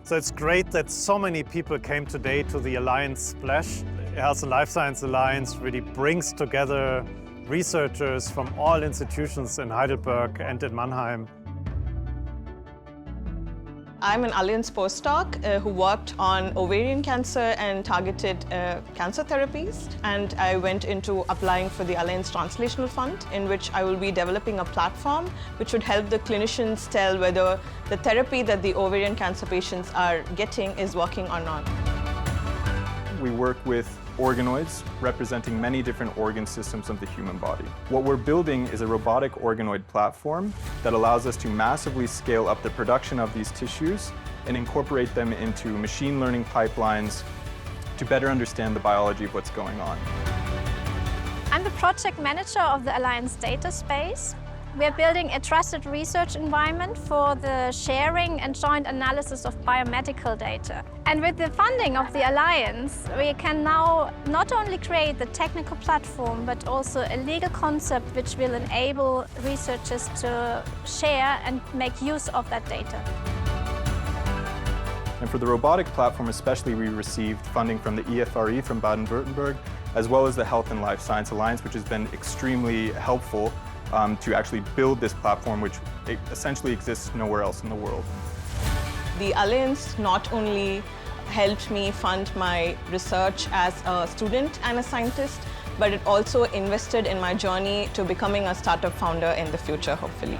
So it's great that so many people came today to the Alliance Splash. Health and Life Science Alliance really brings together researchers from all institutions in Heidelberg and in Mannheim. I'm an Alliance postdoc who worked on ovarian cancer and targeted cancer therapies. And I went into applying for the Alliance Translational Fund, in which I will be developing a platform which would help the clinicians tell whether the therapy that the ovarian cancer patients are getting is working or not. We work with organoids representing many different organ systems of the human body. What we're building is a robotic organoid platform that allows us to massively scale up the production of these tissues and incorporate them into machine learning pipelines to better understand the biology of what's going on. I'm the project manager of the Alliance data space. We're building a trusted research environment for the sharing and joint analysis of biomedical data. And with the funding of the Alliance, we can now not only create the technical platform, but also a legal concept which will enable researchers to share and make use of that data. And for the robotic platform especially, we received funding from the EFRE from Baden-Württemberg, as well as the Health and Life Science Alliance, which has been extremely helpful to actually build this platform, which essentially exists nowhere else in the world. The Alliance not only helped me fund my research as a student and a scientist, but it also invested in my journey to becoming a startup founder in the future, hopefully.